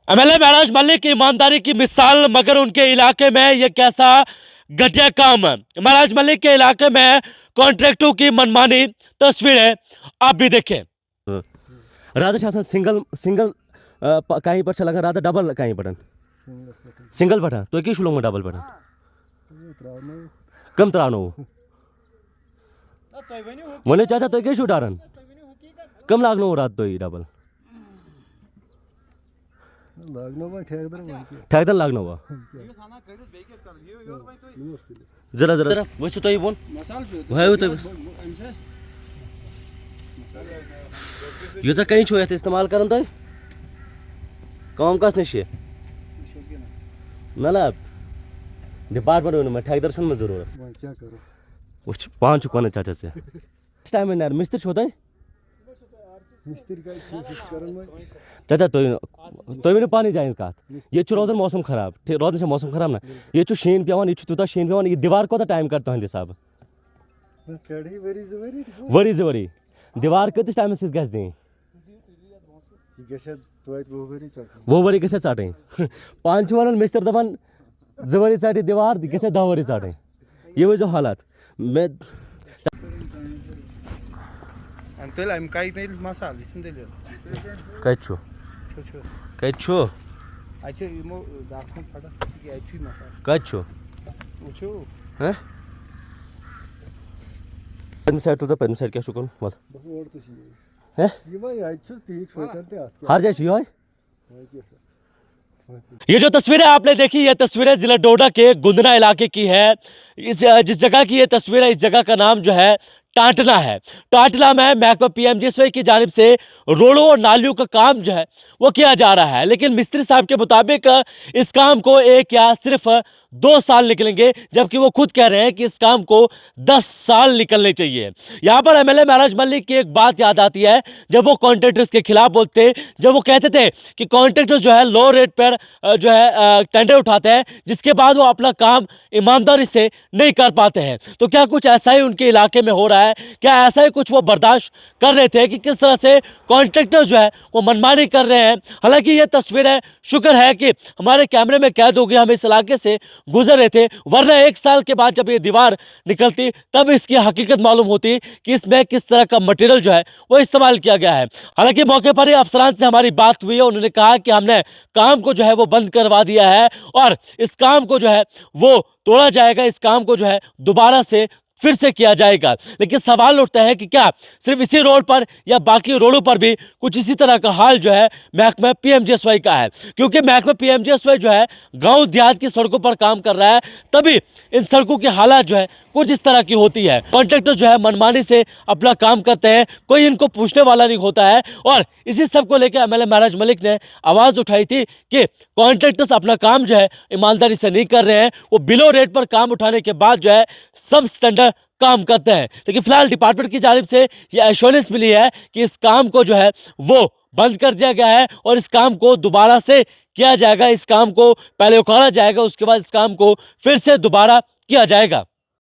MLA महराज मलिक की ईमानदारी की मिसाल, मगर उनके इलाके में ये कैसा घटिया काम है। महराज मलिक के इलाके में कॉन्ट्रैक्टरों की मनमानी तस्वीरें आप भी देखें। राधा शासन सिंगल सिंगल कहीं पर चला राधा डबल कहीं बटन सिंगल बटन तो क्या शुरू डबल बटन कम त्रानो वने चाचा तो क्या शुटारन कम लागनो हो रात तो ही डबल ठेकेदार लागनो हुआ जरा जरा वो तो ही बोल वो तो ये कहीं छो इस्तेमाल करन तो काम कस नश ना डिपार्टमेंट में ठेकेदार में जरूरत वो पान चुक वन चाचा से इस टाइम में मिस्त्री छो तय चाचा तो पानी जाए कत ये रोजान मौसम खराब रोजान मौसम खराब ना ये शीन पे ये तूत शीन पे ये दीवार कोता टाइम कर तुंद हिसाब वरी जो वरी दीवार कतिस टाइम ग दिन वो वरी ग ट पान वन मिस्तर दपान जो वरी ट दीवार ग 10 वरी ट ये वो हालात मैं कत साइड तुझा पहले साइड क्या शुक्र मत हर जाए ये जो तस्वीरें आपने देखी, ये तस्वीरें जिला डोडा के गुंदना इलाके की है। जिस जगह की ये तस्वीर है, इस जगह का नाम जो है टाटला है। टाटला में महकमा पीएमजीएसवाई की जानिब से रोडों और नालियों का काम जो है वो किया जा रहा है, लेकिन मिस्त्री साहब के मुताबिक इस काम को 1 या सिर्फ 2 साल निकलेंगे, जबकि वो खुद कह रहे हैं कि इस काम को 10 साल निकलने चाहिए। यहाँ पर एमएलए महराज मलिक की एक बात याद आती है, जब वो कॉन्ट्रैक्टर्स के खिलाफ बोलते, जब वो कहते थे कि कॉन्ट्रैक्टर्स जो है लो रेट पर जो है टेंडर उठाते हैं, जिसके बाद वो अपना काम ईमानदारी से नहीं कर पाते हैं। तो क्या कुछ ऐसा ही उनके इलाके में हो रहा है? क्या ऐसा ही कुछ वो बर्दाश्त कर रहे थे कि किस तरह से कॉन्ट्रैक्टर जो है वो मनमानी कर रहे हैं? हालांकि ये तस्वीरें शुक्र है कि हमारे कैमरे में कैद हो गई, हम इस इलाके से गुजर रहे थे, वरना 1 साल के बाद जब ये दीवार निकलती तब इसकी हकीकत मालूम होती कि इसमें किस तरह का मटेरियल जो है वो इस्तेमाल किया गया है। हालांकि मौके पर ही अफसरान से हमारी बात हुई है, उन्होंने कहा कि हमने काम को जो है वो बंद करवा दिया है और इस काम को जो है वो तोड़ा जाएगा, इस काम को जो है दोबारा से फिर से किया जाएगा। लेकिन सवाल उठता है कि क्या सिर्फ इसी रोड पर या बाकी रोडों पर भी कुछ इसी तरह का हाल जो है महकमा पीएमजीएसवाई का है? क्योंकि महकमा पीएमजीएसवाई जो है गांव देहात की सड़कों पर काम कर रहा है, तभी इन सड़कों की हालात जो है कुछ इस तरह की होती है। कॉन्ट्रैक्टर जो है मनमानी से अपना काम करते हैं, कोई इनको पूछने वाला नहीं होता है। और इसी सब को लेकर एमएलए महराज मलिक ने आवाज़ उठाई थी कि कॉन्ट्रैक्टर्स अपना काम जो है ईमानदारी से नहीं कर रहे हैं, वो बिलो रेट पर काम उठाने के बाद जो है सब स्टैंडर्ड काम करते हैं। लेकिन फिलहाल डिपार्टमेंट की जानिब से यह एश्योरेंस मिली है कि इस काम को जो है वो बंद कर दिया गया है और इस काम को दोबारा से किया जाएगा। इस काम को पहले उखाड़ा जाएगा, उसके बाद इस काम को फिर से दोबारा किया जाएगा।